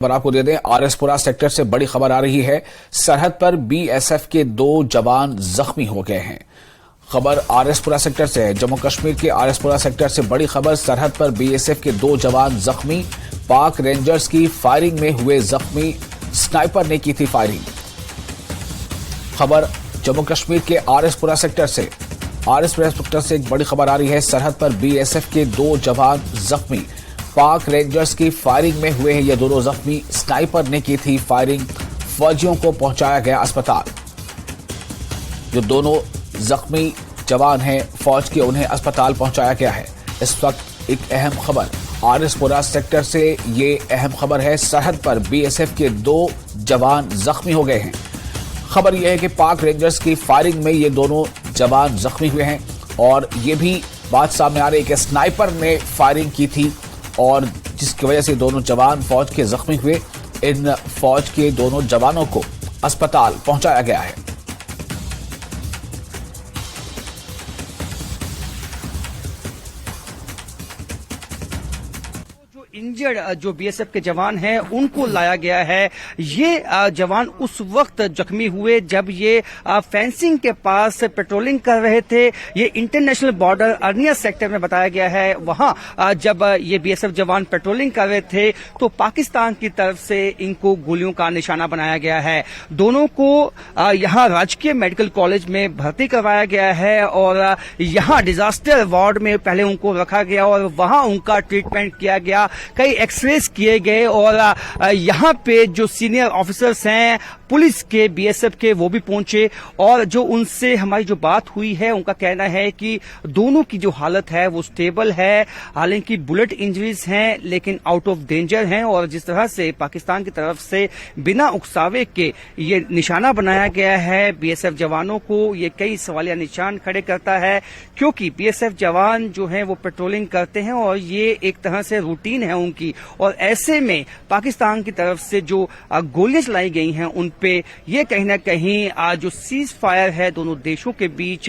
खबर आपको दे दें, आरएसपुरा सेक्टर से बड़ी खबर आ रही है। सरहद पर बीएसएफ के 2 जवान जख्मी हो गए हैं। खबर आरएसपुरा सेक्टर से है। जम्मू कश्मीर के आरएसपुरा सेक्टर से बड़ी खबर, सरहद पर बीएसएफ के 2 जवान जख्मी। पाक रेंजर्स की फायरिंग में हुए जख्मी, स्नाइपर ने की थी फायरिंग। खबर जम्मू कश्मीर के आरएसपुरा सेक्टर से एक बड़ी खबर आ रही है। सरहद पर बीएसएफ के 2 जवान जख्मी। पाक रेंजर्स की फायरिंग में हुए हैं ये दोनों जख्मी, स्नाइपर ने की थी फायरिंग। फौजियों को पहुंचाया गया अस्पताल। जो दोनों जख्मी जवान हैं फौज के, उन्हें अस्पताल पहुंचाया गया है। इस वक्त एक अहम खबर आरएसपुरा सेक्टर से, ये अहम खबर है। सरहद पर बीएसएफ के 2 जवान जख्मी हो गए हैं। खबर यह है कि पाक रेंजर्स की फायरिंग में ये दोनों जवान जख्मी हुए हैं और ये भी बात सामने आ रही है कि स्नाइपर ने फायरिंग की थी और जिसकी वजह से दोनों जवान फौज के जख्मी हुए। इन फौज के दोनों जवानों को अस्पताल पहुंचाया गया है। इंजर्ड जो बीएसएफ के जवान हैं उनको लाया गया है। ये जवान उस वक्त जख्मी हुए जब ये फेंसिंग के पास पेट्रोलिंग कर रहे थे। ये इंटरनेशनल बॉर्डर अर्निया सेक्टर में बताया गया है। वहां जब ये बीएसएफ जवान पेट्रोलिंग कर रहे थे तो पाकिस्तान की तरफ से इनको गोलियों का निशाना बनाया गया है। दोनों को यहां राजकीय मेडिकल कॉलेज में भर्ती करवाया गया है और यहां डिजास्टर वार्ड में पहले उनको रखा गया और वहां उनका ट्रीटमेंट किया गया। कई एक्सरेज किए गए और यहां पे जो सीनियर ऑफिसर्स हैं पुलिस के, बीएसएफ के, वो भी पहुंचे और जो उनसे हमारी जो बात हुई है उनका कहना है कि दोनों की जो हालत है वो स्टेबल है। हालांकि बुलेट इंजरीज हैं लेकिन आउट ऑफ डेंजर हैं और जिस तरह से पाकिस्तान की तरफ से बिना उकसावे के ये निशाना बनाया गया है बीएसएफ जवानों को, ये कई सवालिया निशान खड़े करता है क्योंकि बीएसएफ जवान जो हैं वो पेट्रोलिंग करते हैं और ये एक तरह से रूटीन है उनकी। और ऐसे में पाकिस्तान की तरफ से जो गोलियां चलाई गई हैं उन पे ये कहीं ना कहीं जो सीज फायर है दोनों देशों के बीच,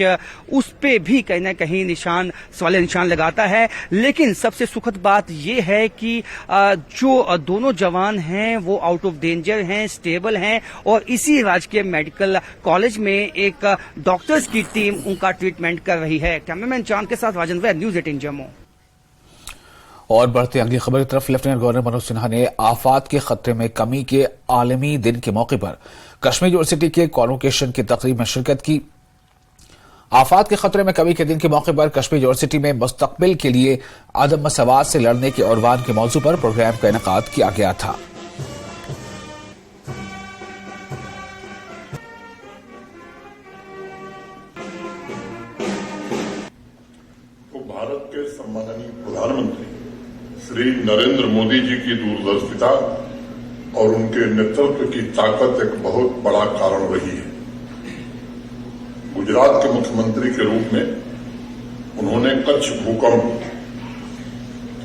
उस पे भी कहीं ना कहीं सवालिया निशान लगाता है। लेकिन सबसे सुखद बात ये है कि जो दोनों जवान हैं वो आउट ऑफ डेंजर हैं, स्टेबल हैं और इसी राजकीय मेडिकल कॉलेज में एक डॉक्टर्स की टीम उनका ट्रीटमेंट कर रही है। कैमरामैन चांद के साथ राजन वैद, न्यूज 18 जम्मू। और बढ़ते अगली खबर की तरफ, लेफ्टिनेंट गवर्नर मनोज सिन्हा ने आफात के खतरे में कमी के आलमी दिन के मौके पर कश्मीर यूनिवर्सिटी के कॉन्वोकेशन की तकरीब में शिरकत की। आफात के खतरे में कमी के दिन के मौके पर कश्मीर यूनिवर्सिटी में मुस्तकबिल के लिए आदम मसवात से लड़ने के उनवान के मौजू पर प्रोग्राम का इनेकाद किया गया था। भारत के सम्माननीय प्रधानमंत्री श्री नरेंद्र मोदी जी की दूरदर्शिता और उनके नेतृत्व की ताकत एक बहुत बड़ा कारण रही है। गुजरात के मुख्यमंत्री के रूप में उन्होंने कच्छ भूकंप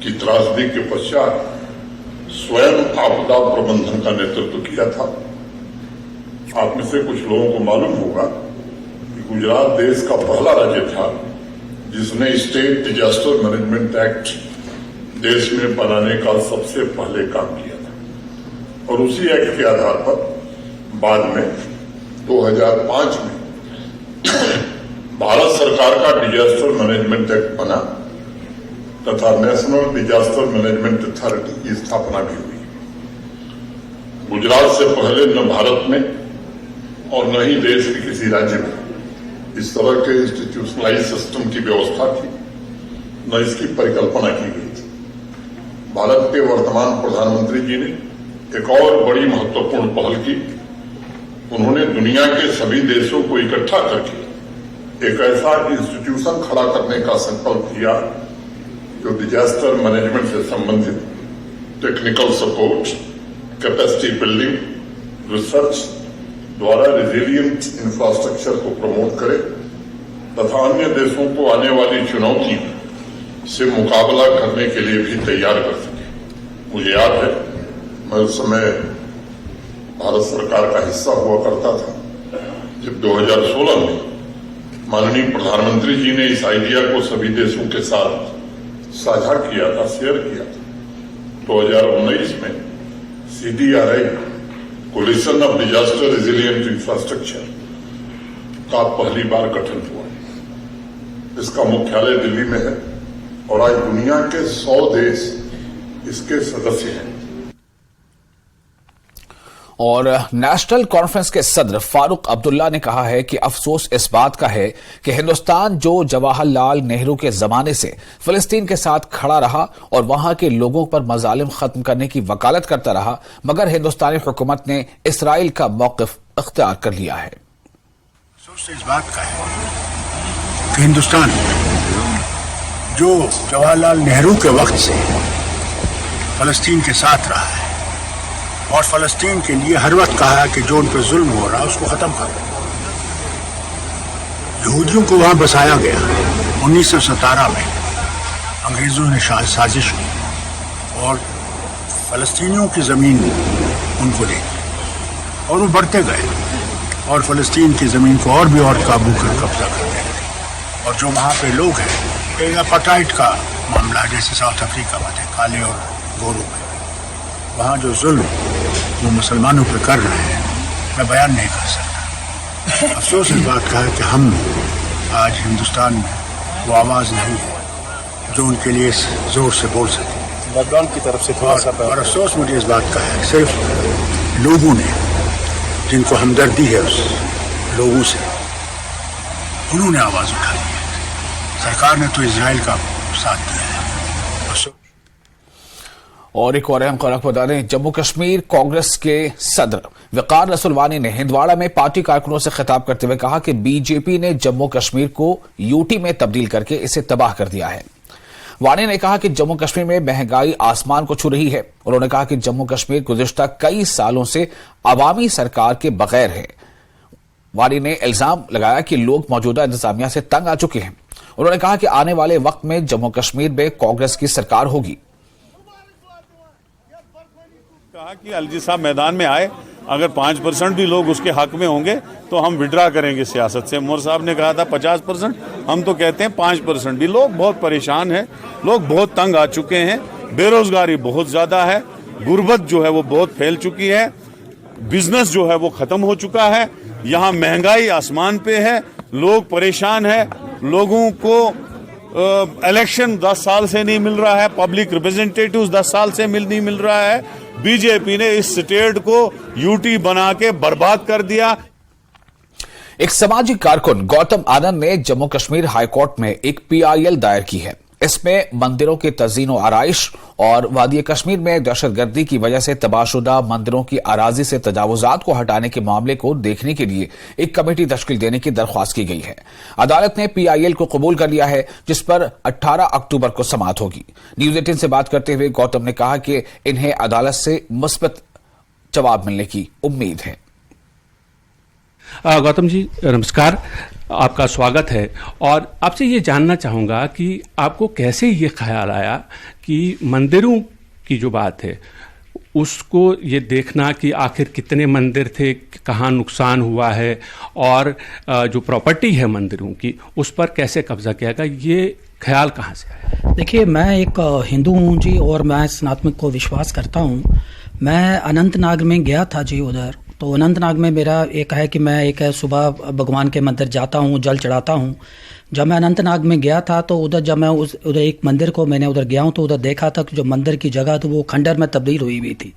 की त्रासदी के पश्चात स्वयं आपदा प्रबंधन का नेतृत्व किया था। आप में से कुछ लोगों को मालूम होगा कि गुजरात देश का पहला राज्य था जिसने स्टेट डिजास्टर मैनेजमेंट एक्ट देश में बनाने का सबसे पहले काम किया था और उसी एक्ट के आधार पर बाद में 2005 में भारत सरकार का डिजास्टर मैनेजमेंट एक्ट बना तथा नेशनल डिजास्टर मैनेजमेंट अथॉरिटी की स्थापना भी हुई। गुजरात से पहले न भारत में और न ही देश के किसी राज्य में इस तरह के इंस्टीट्यूशनलाइज सिस्टम की व्यवस्था थी, न इसकी परिकल्पना की गई थी। भारत के वर्तमान प्रधानमंत्री जी ने एक और बड़ी महत्वपूर्ण पहल की। उन्होंने दुनिया के सभी देशों को इकट्ठा करके एक ऐसा इंस्टीट्यूशन खड़ा करने का संकल्प किया जो डिजास्टर मैनेजमेंट से संबंधित technical support, capacity building, research द्वारा रेजिलिएंट इंफ्रास्ट्रक्चर को प्रमोट करे तथा अन्य देशों को आने वाली चुनौती से मुकाबला करने के लिए भी तैयार कर सके। मुझे याद है मैं उस समय भारत सरकार का हिस्सा हुआ करता था जब 2016 में माननीय प्रधानमंत्री जी ने इस आइडिया को सभी देशों के साथ साझा किया था, शेयर किया था। 2019 में CDRI collision of disaster resilient infrastructure का पहली बार गठन हुआ है। इसका मुख्यालय दिल्ली में है और आज दुनिया के 100 देश इसके सदस्य हैं। और नेशनल कॉन्फ्रेंस के सदर फारूक अब्दुल्ला ने कहा है कि अफसोस इस बात का है कि हिंदुस्तान जो जवाहरलाल नेहरू के जमाने से फिलिस्तीन के साथ खड़ा रहा और वहां के लोगों पर मजालिम खत्म करने की वकालत करता रहा, मगर हिंदुस्तानी हुकूमत ने इसराइल का मौकिफ इख्तियार कर लिया है। अफसोस इस बात का है कि हिंदुस्तान जो जवाहरलाल नेहरू के वक्त से फलस्तीन के साथ रहा है और फलस्तीन के लिए हर वक्त कहा है कि जो उन पर जुल्म हो रहा है उसको खत्म करो। यहूदियों को वहां बसाया गया 1917 में, अंग्रेजों ने साजिश की और फलस्तीनियों की जमीन उनको दे दी और वो बढ़ते गए और फलस्तीन की जमीन को और भी और काबू कर कब्जा करते गए। और जो वहां पे लोग हैं, एक अपार्टाइड का मामला जैसे साउथ अफ्रीका में थे, काले और गोरों में, वहाँ जो जुल्म वो मुसलमानों पे कर रहे हैं, मैं बयान नहीं कर सकता। अफसोस इस बात का है कि हम आज हिंदुस्तान में वो आवाज़ नहीं है जो उनके लिए जोर से बोल सके। लॉकडाउन की तरफ से थोड़ा सा और अफसोस मुझे इस बात का है, सिर्फ लोगों ने जिनको हमदर्दी है उस लोगों से, उन्होंने आवाज़ उठाई है। सरकार ने तो इजराइल का साथ दिया है। और एक और अहम खबर बता दें, जम्मू कश्मीर कांग्रेस के सदर वकार रसूल वानी ने हिंदवाड़ा में पार्टी कारकुनों से खिताब करते हुए कहा कि बीजेपी ने जम्मू कश्मीर को यूटी में तब्दील करके इसे तबाह कर दिया है। वानी ने कहा कि जम्मू कश्मीर में महंगाई आसमान को छू रही है। उन्होंने कहा कि जम्मू कश्मीर गुज़िश्ता कई सालों से अवामी सरकार के बगैर है। वानी ने इल्जाम लगाया कि लोग मौजूदा इंतजामिया से तंग आ चुके हैं। उन्होंने कहा कि आने वाले वक्त में जम्मू कश्मीर में कांग्रेस की सरकार होगी। कहा कि अलजी साहब मैदान में आए, अगर 5% भी लोग उसके हक में होंगे तो हम विड्रा करेंगे सियासत से। मोर साहब ने कहा था 50%, हम तो कहते हैं 5% भी। लोग बहुत परेशान हैं, लोग बहुत तंग आ चुके हैं, बेरोजगारी बहुत ज्यादा है, गुर्बत जो है वो बहुत फैल चुकी है, बिजनेस जो है वो खत्म हो चुका है, यहाँ महंगाई आसमान पे है, लोग परेशान है, लोगों को इलेक्शन 10 साल से नहीं मिल रहा है, पब्लिक रिप्रेजेंटेटिव्स 10 साल से नहीं मिल रहा है। बीजेपी ने इस स्टेट को यूटी बना के बर्बाद कर दिया। एक सामाजिक कारकुन गौतम आनंद ने जम्मू कश्मीर हाईकोर्ट में एक PIL दायर की है। इसमें मंदिरों के तज़ीन व आराइश और वादी कश्मीर में दहशतगर्दी की वजह से तबाहशुदा मंदिरों की अराजी से तजावुजात को हटाने के मामले को देखने के लिए एक कमेटी तश्कील देने की दरख्वास्त की गई है। अदालत ने PIL को कबूल कर लिया है, जिस पर 18 अक्टूबर को समाअत होगी। न्यूज़ 18 से बात करते हुए गौतम ने कहा कि इन्हें अदालत से मुस्बत जवाब मिलने की उम्मीद है। गौतम जी नमस्कार, आपका स्वागत है और आपसे ये जानना चाहूँगा कि आपको कैसे ये ख्याल आया कि मंदिरों की जो बात है उसको ये देखना कि आखिर कितने मंदिर थे, कहाँ नुकसान हुआ है और जो प्रॉपर्टी है मंदिरों की उस पर कैसे कब्जा किया गया, ये ख्याल कहाँ से आया? देखिए, मैं एक हिंदू हूँ जी और मैं सनातन को विश्वास करता हूँ। मैं अनंतनाग में गया था जी उधर, तो अनंतनाग में मेरा एक है कि मैं एक सुबह भगवान के मंदिर जाता हूँ, जल चढ़ाता हूँ। जब मैं अनंतनाग में गया था तो उधर जब मैं उधर एक मंदिर को मैंने उधर गया हूँ तो उधर देखा था कि जो मंदिर की जगह थी वो खंडर में तब्दील हुई थी।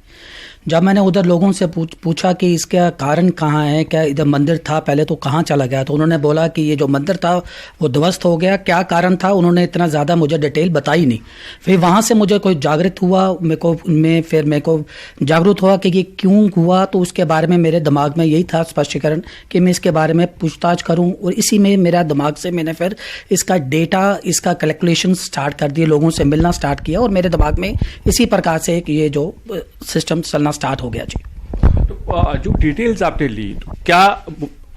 जब मैंने उधर लोगों से पूछा कि इसका कारण कहाँ है, क्या इधर मंदिर था पहले तो कहाँ चला गया, तो उन्होंने बोला कि ये जो मंदिर था वो ध्वस्त हो गया। क्या कारण था उन्होंने इतना ज़्यादा मुझे डिटेल बताई नहीं। फिर वहाँ से मुझे कोई जागृत हुआ, मेरे को जागरूक हुआ कि ये क्यों हुआ, तो उसके बारे में मेरे दिमाग में यही था स्पष्टीकरण कि मैं इसके बारे में पूछताछ करूँ। और इसी में मेरा दिमाग से मैंने फिर इसका डेटा, इसका कैलकुलेशन स्टार्ट कर दिए, लोगों से मिलना स्टार्ट किया और मेरे दिमाग में इसी प्रकार से ये जो सिस्टम चलना स्टार्ट हो गया जी। तो जो डिटेल्स आपने ली, क्या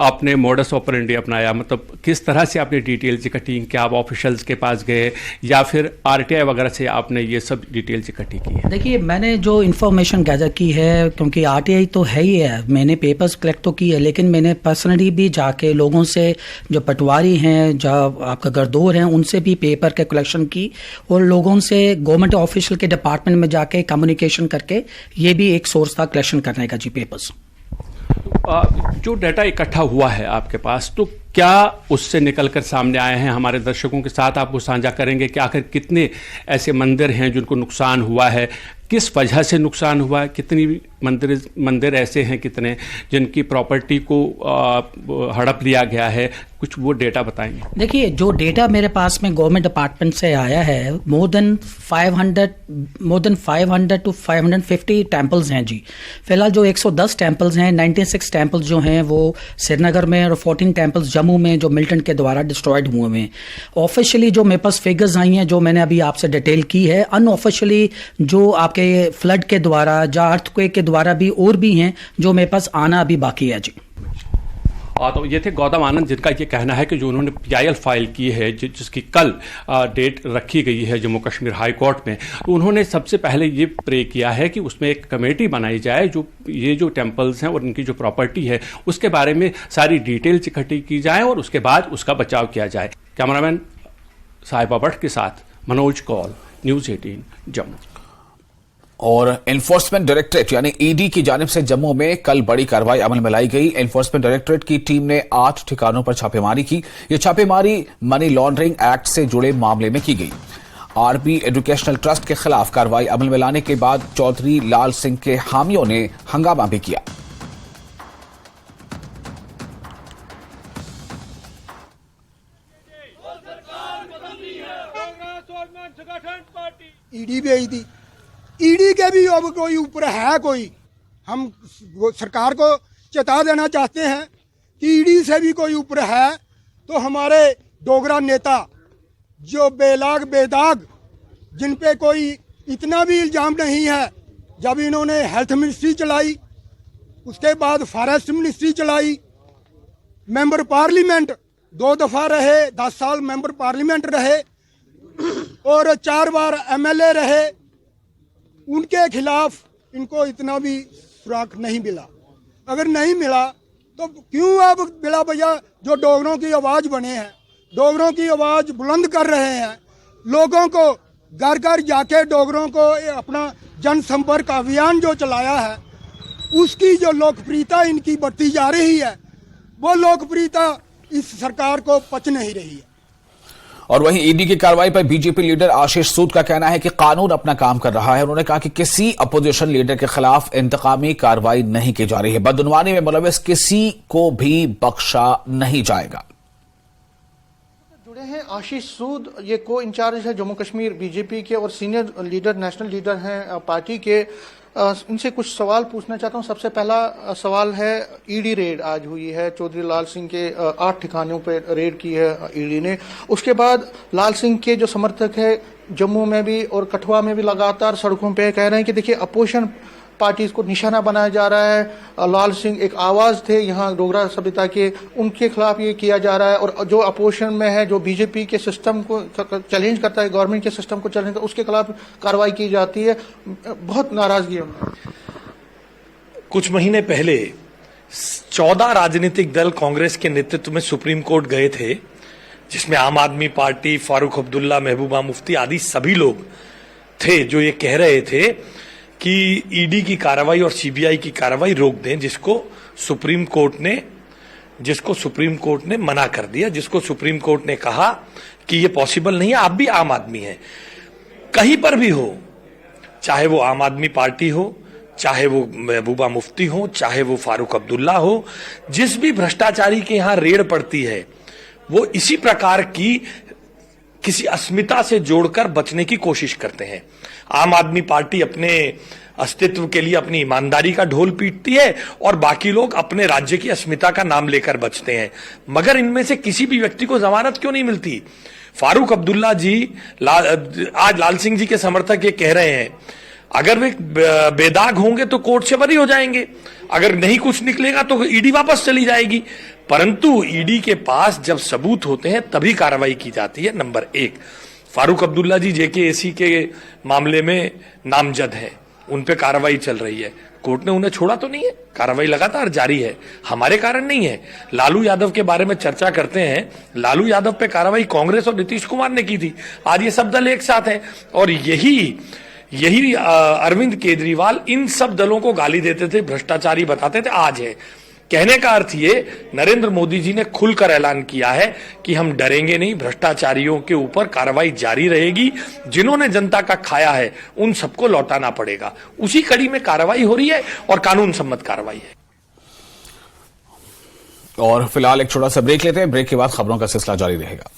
आपने मोडस ऑपरेंडी अपनाया, मतलब किस तरह से आपने डिटेल्स इकट्ठी, क्या आप ऑफिशियल्स के पास गए या फिर आरटीआई वगैरह से आपने ये सब डिटेल्स इकट्ठी की है? देखिए, मैंने जो इन्फॉर्मेशन गैदर की है, क्योंकि आरटीआई तो है ही है, मैंने पेपर्स कलेक्ट तो की है, लेकिन मैंने पर्सनली भी जाके लोगों से, जो पटवारी हैं, जो आपका गरदौर हैं, उनसे भी पेपर के कलेक्शन की और लोगों से गवर्नमेंट ऑफिशियल के डिपार्टमेंट में जाके कम्युनिकेशन करके ये भी एक सोर्स था कलेक्शन करने का जी पेपर्स। जो डाटा इकट्ठा हुआ है आपके पास, तो क्या उससे निकलकर सामने आए हैं, हमारे दर्शकों के साथ आपको साझा करेंगे कि आखिर कितने ऐसे मंदिर हैं जिनको नुकसान हुआ है, किस वजह से नुकसान हुआ है, कितनी मंदिर ऐसे हैं कितने जिनकी प्रॉपर्टी को हड़प लिया गया है, कुछ वो डेटा बताएंगे? देखिए, जो डेटा मेरे पास में गवर्नमेंट डिपार्टमेंट से आया है, मोर देन 500 टू 550 टेम्पल्स हैं जी। फिलहाल जो 110 टेम्पल्स हैं, 96 टेम्पल्स जो हैं वो श्रीनगर में और 14 टेम्पल्स जम्मू में जो मिलिटेंट के द्वारा डिस्ट्रॉयड हुए हैं। ऑफिशियली जो मेरे पास फिगर्स आई हैं, जो मैंने अभी आपसे डिटेल की है, अनऑफिशियली जो आपके फ्लड के द्वारा, जो अर्थक्वेक के द्वारा भी और भी हैं जो मेरे पास आना अभी बाकी है जी। तो ये थे गौतम आनंद, जिनका ये कहना है कि जो उन्होंने PIL फाइल की है, जिसकी कल डेट रखी गई है जम्मू कश्मीर हाई कोर्ट में, तो उन्होंने सबसे पहले ये प्रे किया है कि उसमें एक कमेटी बनाई जाए, जो ये जो टेम्पल्स हैं और इनकी जो प्रॉपर्टी है उसके बारे में सारी डिटेल्स इकट्ठी की जाए और उसके बाद उसका बचाव किया जाए। कैमरामैन साहिबा भट्ट के साथ मनोज कौल, न्यूज़ 18 जम्मू। और एनफोर्समेंट डायरेक्टरेट यानी ईडी की जानिब से जम्मू में कल बड़ी कार्रवाई अमल में लाई गई। एनफोर्समेंट डायरेक्टरेट की टीम ने 8 ठिकानों पर छापेमारी की। यह छापेमारी मनी लॉन्ड्रिंग एक्ट से जुड़े मामले में की गई। आरबी एजुकेशनल ट्रस्ट के खिलाफ कार्रवाई अमल में लाने के बाद चौधरी लाल सिंह के हामियों ने हंगामा भी किया। ईडी भी आई थी, ईडी के भी अब कोई ऊपर है कोई, हम सरकार को चेता देना चाहते हैं कि ईडी से भी कोई ऊपर है तो हमारे डोगरा नेता जो बेलाग बेदाग, जिन पे कोई इतना भी इल्जाम नहीं है, जब इन्होंने हेल्थ मिनिस्ट्री चलाई, उसके बाद फॉरेस्ट मिनिस्ट्री चलाई, मेंबर पार्लियामेंट 2 दफा रहे, 10 साल मेंबर पार्लियामेंट रहे और 4 बार MLA रहे, उनके खिलाफ इनको इतना भी सुराग नहीं मिला। अगर नहीं मिला तो क्यों अब बिला भैया जो डोगरों की आवाज़ बने हैं, डोगरों की आवाज़ बुलंद कर रहे हैं, लोगों को घर घर जाके डोगरों को अपना जनसंपर्क अभियान जो चलाया है, उसकी जो लोकप्रियता इनकी बढ़ती जा रही है, वो लोकप्रियता इस सरकार को पच नहीं रही है। और वहीं ईडी की कार्रवाई पर बीजेपी लीडर आशीष सूद का कहना है कि कानून अपना काम कर रहा है। उन्होंने कहा कि किसी अपोजिशन लीडर के खिलाफ इंतकामी कार्रवाई नहीं की जा रही है। बदउनवानी में मुलविस किसी को भी बख्शा नहीं जाएगा। जुड़े हैं आशीष सूद, ये को इंचार्ज है जम्मू कश्मीर बीजेपी के और सीनियर लीडर, नेशनल लीडर हैं पार्टी के। इनसे कुछ सवाल पूछना चाहता हूं। सबसे पहला सवाल है, ईडी रेड आज हुई है, चौधरी लाल सिंह के 8 ठिकानों पर रेड की है ईडी ने। उसके बाद लाल सिंह के जो समर्थक है जम्मू में भी और कठुआ में भी लगातार सड़कों पे कह रहे हैं कि देखिए अपोजिशन पार्टीज को निशाना बनाया जा रहा है। लाल सिंह एक आवाज थे यहाँ डोगरा सभ्यता के, उनके खिलाफ ये किया जा रहा है और जो अपोजिशन में है, जो बीजेपी के सिस्टम को चैलेंज करता है, गवर्नमेंट के सिस्टम को चैलेंज करता है, उसके खिलाफ कार्रवाई की जाती है। बहुत नाराजगी है। कुछ महीने पहले 14 राजनीतिक दल कांग्रेस के नेतृत्व में सुप्रीम कोर्ट गए थे, जिसमें आम आदमी पार्टी, फारूक अब्दुल्ला, महबूबा मुफ्ती आदि सभी लोग थे जो ये कह रहे थे कि ईडी की कार्रवाई और सीबीआई की कार्रवाई रोक दें, जिसको सुप्रीम कोर्ट ने मना कर दिया, जिसको सुप्रीम कोर्ट ने कहा कि ये पॉसिबल नहीं है, आप भी आम आदमी हैं, कहीं पर भी हो, चाहे वो आम आदमी पार्टी हो, चाहे वो महबूबा मुफ्ती हो, चाहे वो फारूक अब्दुल्ला हो, जिस भी भ्रष्टाचारी के यहां रेड पड़ती है वो इसी प्रकार की किसी अस्मिता से जोड़कर बचने की कोशिश करते हैं। आम आदमी पार्टी अपने अस्तित्व के लिए अपनी ईमानदारी का ढोल पीटती है और बाकी लोग अपने राज्य की अस्मिता का नाम लेकर बचते हैं। मगर इनमें से किसी भी व्यक्ति को जमानत क्यों नहीं मिलती? फारूक अब्दुल्ला जी आज लाल सिंह जी के समर्थक ये कह रहे हैं, अगर वे बेदाग होंगे तो कोर्ट से बरी हो जाएंगे, अगर नहीं कुछ निकलेगा तो ईडी वापस चली जाएगी। परंतु ईडी के पास जब सबूत होते हैं तभी कार्रवाई की जाती है। नंबर 1, फारूक अब्दुल्ला जी JKAC के मामले में नामजद है, उन पे कार्रवाई चल रही है, कोर्ट ने उन्हें छोड़ा तो नहीं है, कार्रवाई लगातार जारी है, हमारे कारण नहीं है। लालू यादव के बारे में चर्चा करते हैं, लालू यादव पे कार्रवाई कांग्रेस और नीतीश कुमार ने की थी, आज ये सब दल एक साथ हैं। और यही अरविंद केजरीवाल इन सब दलों को गाली देते थे, भ्रष्टाचारी बताते थे, आज है। कहने का अर्थ ये, नरेंद्र मोदी जी ने खुलकर ऐलान किया है कि हम डरेंगे नहीं, भ्रष्टाचारियों के ऊपर कार्रवाई जारी रहेगी, जिन्होंने जनता का खाया है उन सबको लौटाना पड़ेगा। उसी कड़ी में कार्रवाई हो रही है और कानून सम्मत कार्रवाई है। और फिलहाल एक छोटा सा ब्रेक लेते हैं, ब्रेक के बाद खबरों का सिलसिला जारी रहेगा।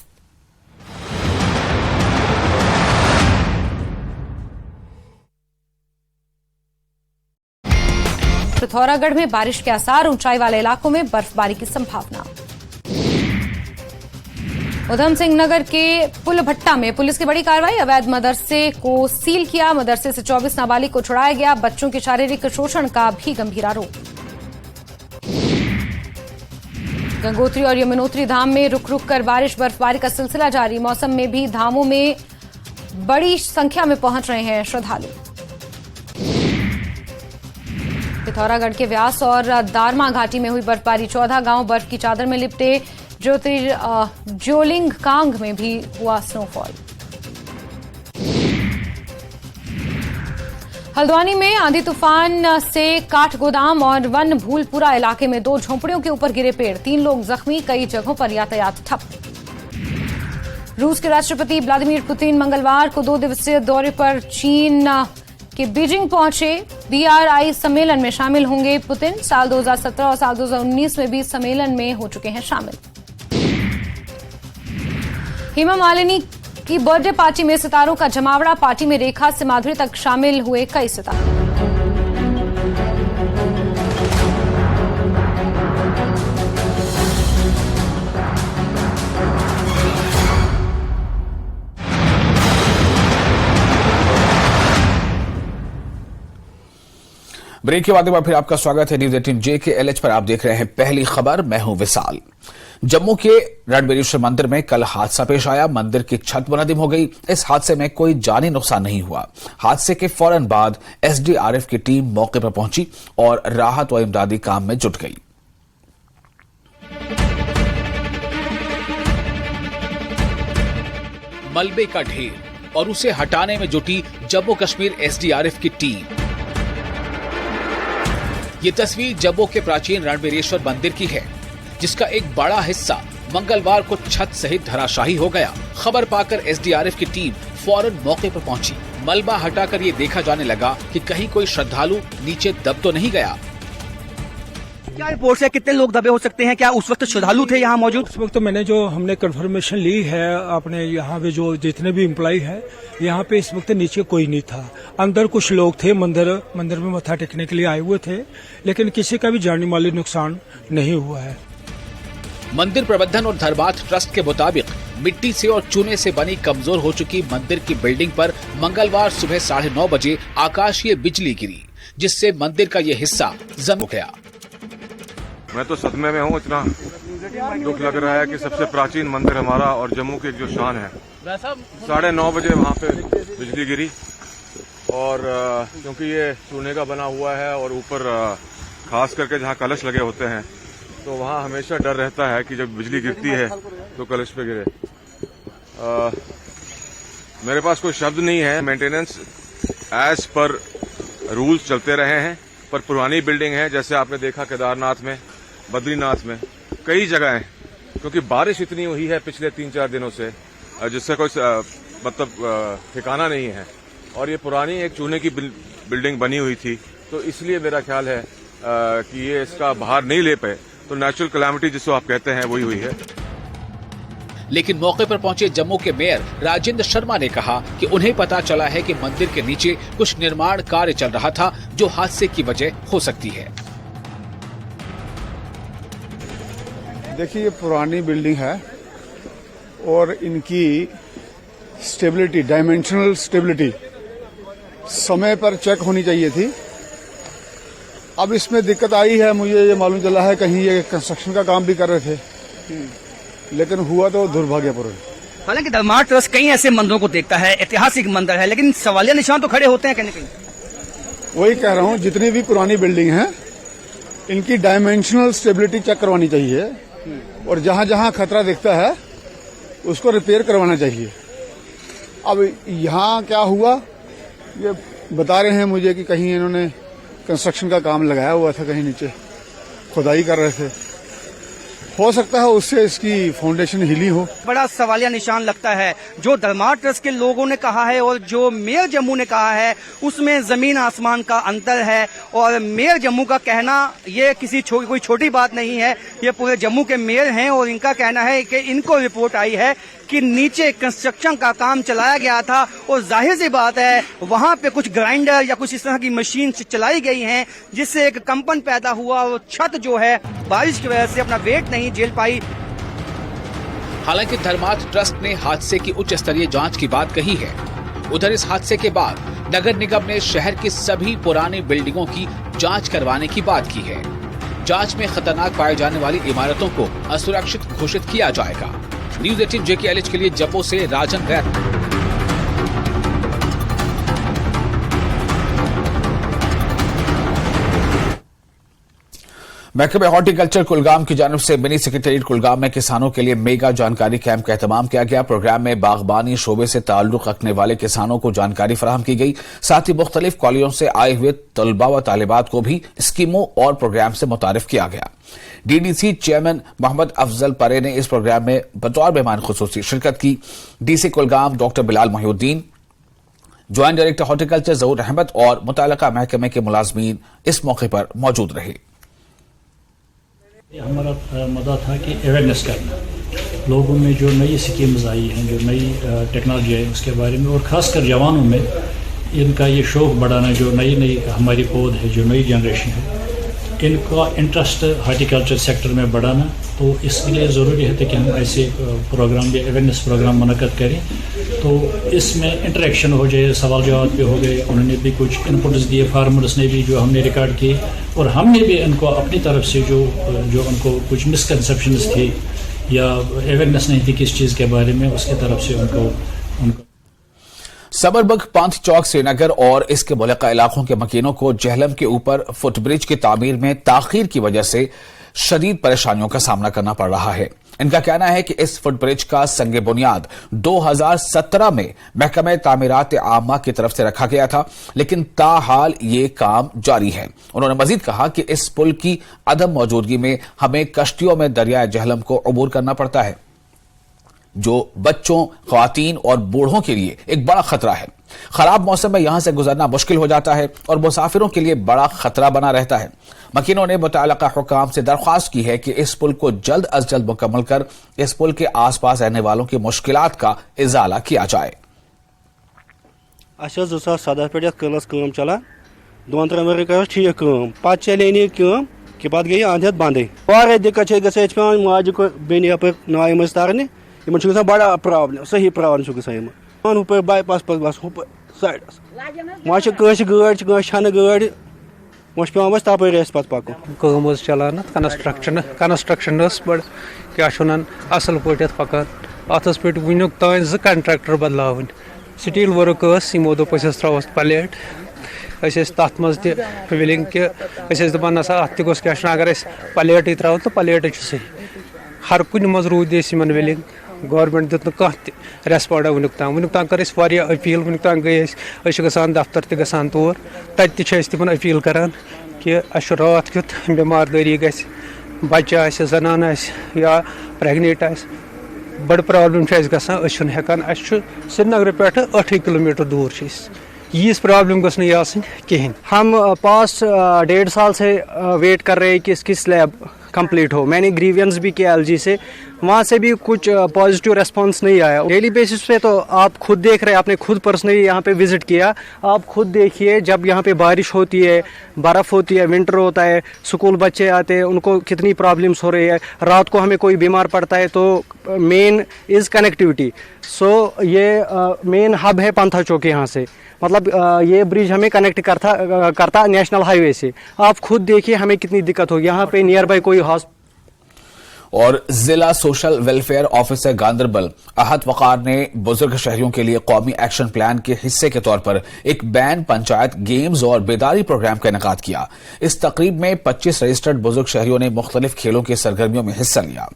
पिथौरागढ़ में बारिश के आसार, ऊंचाई वाले इलाकों में बर्फबारी की संभावना। उधम सिंह नगर के पुलभट्टा में पुलिस की बड़ी कार्रवाई, अवैध मदरसे को सील किया, मदरसे से 24 नाबालिग को छुड़ाया गया, बच्चों के शारीरिक शोषण का भी गंभीर आरोप। गंगोत्री और यमुनोत्री धाम में रुक रुक कर बारिश, बर्फबारी का सिलसिला जारी, मौसम में भी धामों में बड़ी संख्या में पहुंच रहे हैं श्रद्धालु। पिथौरागढ़ के व्यास और दारमा घाटी में हुई बर्फबारी, 14 गांव बर्फ की चादर में लिपटे, ज्योलिंग कांग में भी हुआ स्नोफॉल। हल्द्वानी में आंधी तूफान से काठ गोदाम और वन भूलपुरा इलाके में 2 झोंपड़ियों के ऊपर गिरे पेड़, 3 लोग जख्मी, कई जगहों पर यातायात ठप। रूस के राष्ट्रपति व्लादिमीर पुतिन मंगलवार को 2 दिवसीय दौरे पर चीन कि बीजिंग पहुंचे, BRI सम्मेलन में शामिल होंगे पुतिन। साल 2017 और साल 2019 में भी सम्मेलन में हो चुके हैं शामिल। हेमा मालिनी की बर्थडे पार्टी में सितारों का जमावड़ा, पार्टी में रेखा से माधुरी तक शामिल हुए कई सितारे। ब्रेक के बाद एक बार फिर आपका स्वागत है न्यूज 18 JKLH पर। आप देख रहे हैं पहली खबर, मैं हूं विशाल। जम्मू के रणबीरेश्वर मंदिर में कल हादसा पेश आया, मंदिर की छत मुनहदिम हो गई। इस हादसे में कोई जानी नुकसान नहीं हुआ। हादसे के फौरन बाद SDRF की टीम मौके पर पहुंची और राहत व इमदादी काम में जुट गई। मलबे का ढेर और उसे हटाने में जुटी जम्मू कश्मीर SDRF की टीम। ये तस्वीर जम्मू के प्राचीन रणबीरेश्वर मंदिर की है, जिसका एक बड़ा हिस्सा मंगलवार को छत सहित धराशायी हो गया। खबर पाकर SDRF की टीम फौरन मौके पर पहुंची। मलबा हटाकर ये देखा जाने लगा कि कहीं कोई श्रद्धालु नीचे दब तो नहीं गया। क्या रिपोर्ट है, कितने लोग दबे हो सकते हैं? क्या उस वक्त श्रद्धालु थे यहाँ मौजूद? उस वक्त हमने कंफर्मेशन ली है अपने यहाँ पे जो जितने भी एम्प्लॉय है, यहाँ पे इस वक्त नीचे कोई नहीं था। अंदर कुछ लोग थे, मंदिर में मत्था टेकने के लिए आए हुए थे, लेकिन किसी का भी जानी माली नुकसान नहीं हुआ है। मंदिर प्रबंधन और धर्मार्थ ट्रस्ट के मुताबिक मिट्टी से और चूने से बनी कमजोर हो चुकी मंदिर की बिल्डिंग पर मंगलवार सुबह 9:30 बजे आकाशीय बिजली गिरी, जिससे मंदिर का ये हिस्सा जम गया। मैं तो सदमे में हूँ, इतना दुख लग रहा है कि सबसे प्राचीन मंदिर हमारा और जम्मू की एक जो शान है, 9:30 बजे वहाँ पे बिजली गिरी। और क्योंकि ये चूने का बना हुआ है और ऊपर खास करके जहाँ कलश लगे होते हैं, तो वहाँ हमेशा डर रहता है कि जब बिजली गिरती है तो कलश पे गिरे। मेरे पास कोई शब्द नहीं है। मेंटेनेंस एज पर रूल्स चलते रहे हैं, पर पुरानी बिल्डिंग है, जैसे आपने देखा केदारनाथ में, बद्रीनाथ में, कई जगह हैं, क्योंकि बारिश इतनी हुई है पिछले 3-4 दिनों से, जिससे कोई मतलब ठिकाना नहीं है। और ये पुरानी एक चूने की बिल्डिंग बनी हुई थी, तो इसलिए मेरा ख्याल है कि ये इसका बाहर नहीं ले पाए, तो नेचुरल कैलामिटी जिसको आप कहते हैं वही हुई है। लेकिन मौके पर पहुंचे जम्मू के मेयर राजेंद्र शर्मा ने कहा कि उन्हें पता चला है कि मंदिर के नीचे कुछ निर्माण कार्य चल रहा था, जो हादसे की वजह हो सकती है। देखिए, ये पुरानी बिल्डिंग है और इनकी स्टेबिलिटी, डायमेंशनल स्टेबिलिटी समय पर चेक होनी चाहिए थी। अब इसमें दिक्कत आई है, मुझे ये मालूम चला है कहीं ये कंस्ट्रक्शन का काम भी कर रहे थे, लेकिन हुआ तो दुर्भाग्यपूर्ण। हालांकि धर्मार्थ ट्रस्ट कई ऐसे मंदिरों को देखता है, ऐतिहासिक मंदिर है, लेकिन सवालिया निशान तो खड़े होते हैं कहीं न कहीं। वही कह रहा हूँ, जितनी भी पुरानी बिल्डिंग है इनकी डायमेंशनल स्टेबिलिटी चेक करवानी चाहिए और जहां जहां खतरा दिखता है उसको रिपेयर करवाना चाहिए। अब यहाँ क्या हुआ ये बता रहे हैं मुझे कि कहीं इन्होंने कंस्ट्रक्शन का काम लगाया हुआ था, कहीं नीचे खुदाई कर रहे थे, हो सकता है उससे इसकी फाउंडेशन हिली हो। बड़ा सवालिया निशान लगता है। जो धर्मार्थ ट्रस्ट के लोगों ने कहा है और जो मेयर जम्मू ने कहा है उसमें जमीन आसमान का अंतर है। और मेयर जम्मू का कहना ये कोई छोटी बात नहीं है, ये पूरे जम्मू के मेयर हैं और इनका कहना है कि इनको रिपोर्ट आई है कि नीचे कंस्ट्रक्शन का काम चलाया गया था और जाहिर सी बात है वहां पे कुछ ग्राइंडर या कुछ इस तरह की मशीन चलाई गई हैं जिससे एक कंपन पैदा हुआ और छत जो है बारिश की वजह से अपना वेट नहीं झेल पाई। हालांकि धर्मार्थ ट्रस्ट ने हादसे की उच्च स्तरीय जांच की बात कही है। उधर इस हादसे के बाद नगर निगम ने शहर की सभी पुरानी बिल्डिंगों की जांच करवाने की बात की है। जांच में खतरनाक पाए जाने वाली इमारतों को असुरक्षित घोषित किया जाएगा। न्यूज 18 JKLH के लिए जम्मू से राजन रैत। महकमे हॉर्टिकल्चर कुलगाम की जानिब से मिनी सेक्रेटेरिएट कुलगाम में किसानों के लिए मेगा जानकारी कैंप का एहतमाम किया गया। प्रोग्राम में बागबानी शोबे से ताल्लुक रखने वाले किसानों को जानकारी फराहम की गई। साथ ही मुख्तलिफ कॉलेजों से आए हुए तलबा व तालिबात को भी स्कीमों और प्रोग्राम से मुतारिफ किया गया। DDC चेयरमैन मोहम्मद अफजल परे ने इस प्रोग्राम में बतौर मेहमान खुसूसी शिरकत की। DC Kulgam doctor Bilal Mohiuddin, joint director horticulture Zahoor Ahmad और मुताल्लिका महकमे के मुलाजमीन इस मौके पर मौजूद रहे। हमारा मदा था कि अवेयरनेस करना, लोगों में जो नई स्कीम्स आई हैं, जो नई टेक्नोलॉजी आई उसके बारे में, और ख़ासकर जवानों में इनका ये शौक़ बढ़ाना। जो नई हमारी पौध है, जो नई जनरेशन है, इनका इंटरेस्ट हार्टिकल्चर सेक्टर में बढ़ाना। तो इसके लिए ज़रूरी है कि हम ऐसे प्रोग्राम या अवेयरनेस प्रोग्राम मुनक़द करें तो इसमें इंटरेक्शन हो जाए, सवाल जवाब भी हो गए। उन्होंने भी कुछ इनपुट्स दिए, फार्मर्स ने भी जो हमने रिकॉर्ड किए, और हमने भी इनको अपनी तरफ से जो उनको कुछ मिसकंसेप्शंस थी या अवेयरनेस नहीं थी किस चीज़ के बारे में, उसके तरफ से उनको सबरबग पांथ चौक श्रीनगर और इसके मुलक्का इलाकों के मकीनों को जहलम के ऊपर फुटब्रिज की तामीर में ताखीर की वजह से शदीद परेशानियों का सामना करना पड़ रहा है। इनका कहना है कि इस फुटब्रिज का संगे बुनियाद 2017 में महकमे तामीरात आमा की तरफ से रखा गया था, लेकिन ताहाल ये काम जारी है। उन्होंने मजीद कहा कि इस पुल की अदम मौजूदगी में हमें कश्तियों में दरियाए जहलम को अबूर करना पड़ता है, जो बच्चों, ख्वातीन और बूढ़ों के लिए एक बड़ा खतरा है। खराब मौसम में यहां से गुजरना मुश्किल हो जाता है और मुसाफिरों के लिए बड़ा खतरा बना रहता है। मकीनों ने मुतल्लिका हुकाम से दरख्वास्त की है कि इस पुल को जल्द अज जल्द मुकम्मल कर इस पुल के आसपास रहने वालों की मुश्किलात का इजाला किया जाए। 2017 पे कम चला 2-3 वर्ष ठीक पे चले कि पे गई आंध बंद वारिया दिक्कत पे माज को बेन यप नाय मज तरने इन बड़ा प्रॉब्लम, सही प्रॉब्लम गसान हुप बाईपास पे बस हुप साइडस वह गाड़ छन गाड़ वह पे तपे पे पकन चलान कंस्ट्रक्शन बड़ क्या असल पे पकान अत पे वुक तान 2 कंट्रैक्टर बदलावन। स्टील वर्क यमो दोप त्रो प्लेट तथ मज विलिंग कि दपान नसा अत क्या अगर प्लेट त्रो तो प्लेट सही हर कुन मज रूद विलिंग। गवर्नमेंट दुत कह रेस्पॉन्डा वुक तान कर अपील, वुक तान गई गसान दफ्तर तक तौर तत तिमन अपील करान कि रात कित बीमारदारी गि बच्चे जनान या प्रेगनेंट बड़ प्रॉब्लम गसान हेकान श्रीनगर पे 8 किलोमीटर दूर यीस प्रॉब्लम गस नहीं आसन कहीं। हम पास 1.5 साल से वेट कर रहे हैं कि इसकी स्लैब कंप्लीट हो। मैंने ग्रीवियंस भी किया LG से, वहाँ से भी कुछ पॉजिटिव रेस्पॉन्स नहीं आया। डेली बेसिस पे तो आप खुद देख रहे हैं, आपने खुद पर्सनली यहाँ पे विजिट किया, आप खुद देखिए जब यहाँ पे बारिश होती है, बर्फ़ होती है, विंटर होता है, स्कूल बच्चे आते हैं, उनको कितनी प्रॉब्लम्स हो रही है। रात को हमें कोई बीमार पड़ता है तो मेन इज़ कनेक्टिविटी। सो ये मेन हब है पंथा चौक यहाँ से, मतलब ये ब्रिज हमें कनेक्ट करता नेशनल हाईवे से। आप खुद देखिए हमें कितनी दिक्कत होगी। यहाँ पे नियर बाई कोई हॉस्पिटल। और जिला सोशल वेलफेयर ऑफिसर गांधरबल अहद वकार ने बुजुर्ग शहरियों के लिए कौमी एक्शन प्लान के हिस्से के तौर पर एक बैंड पंचायत गेम्स और बेदारी प्रोग्राम का इनेकाद किया। इस तकरीब में 25 रजिस्टर्ड बुजुर्ग शहरियों ने मुख्तलिफ खेलों की सरगर्मियों में हिस्सा लिया।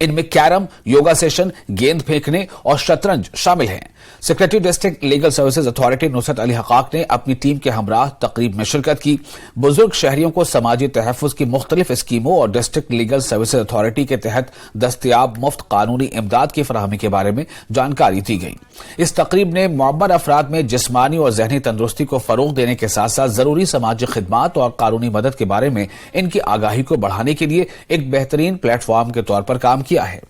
इनमें कैरम, योगा सेशन, गेंद फेंकने और शतरंज शामिल हैं। Secretary district legal services authority Nusrat Ali Hakak ने अपनी टीम के हमराह तकरीब में शिरकत की। बुजुर्ग शहरियों को समाजी तहफ़्फ़ुज़ की मुख्तलिफ स्कीमों और डिस्ट्रिक्ट लीगल सर्विसेज अथॉरिटी के तहत दस्तयाब मुफ्त कानूनी इमदाद की फराहमी के बारे में जानकारी दी गई। इस तकरीब ने मुअम्मर अफराद में जिस्मानी और जहनी तंदुरुस्ती को फरोग देने के साथ साथ जरूरी समाजी खिदमात और कानूनी मदद के बारे में इनकी आगाही को बढ़ाने के लिए एक बेहतरीन प्लेटफॉर्म के तौर पर काम किया है।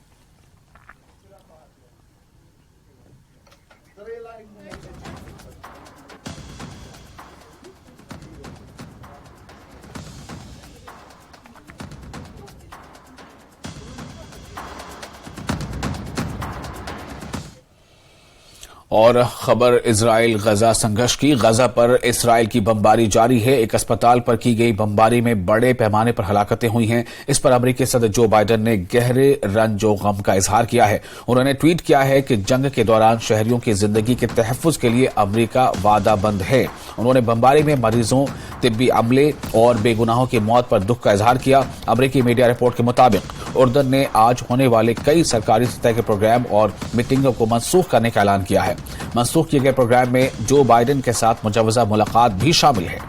और खबर इजराइल गजा संघर्ष की। गजा पर इजराइल की बमबारी जारी है। एक अस्पताल पर की गई बमबारी में बड़े पैमाने पर हलाकतें हुई हैं। इस पर अमेरिकी सदर जो बाइडेन ने गहरे रंज व गम का इजहार किया है। उन्होंने ट्वीट किया है कि जंग के दौरान शहरियों की जिंदगी के तहफ़्फ़ुज़ के लिए अमेरिका वादाबंद है। उन्होंने बमबारी में मरीजों, तिब्बी अमले और बेगुनाहों की मौत पर दुख का इजहार किया। अमेरिकी मीडिया रिपोर्ट के मुताबिक उर्दन ने आज होने वाले कई सरकारी सतह के प्रोग्राम और मीटिंगों को मनसूख करने का ऐलान किया है। मनसूख किए गए प्रोग्राम में जो बाइडेन के साथ मुजवजा मुलाकात भी शामिल है।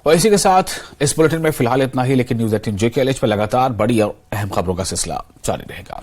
और इसी के साथ इस बुलेटिन में फिलहाल इतना ही, लेकिन न्यूज़ 18 JKLH पर लगातार बड़ी और अहम खबरों का सिलसिला जारी रहेगा।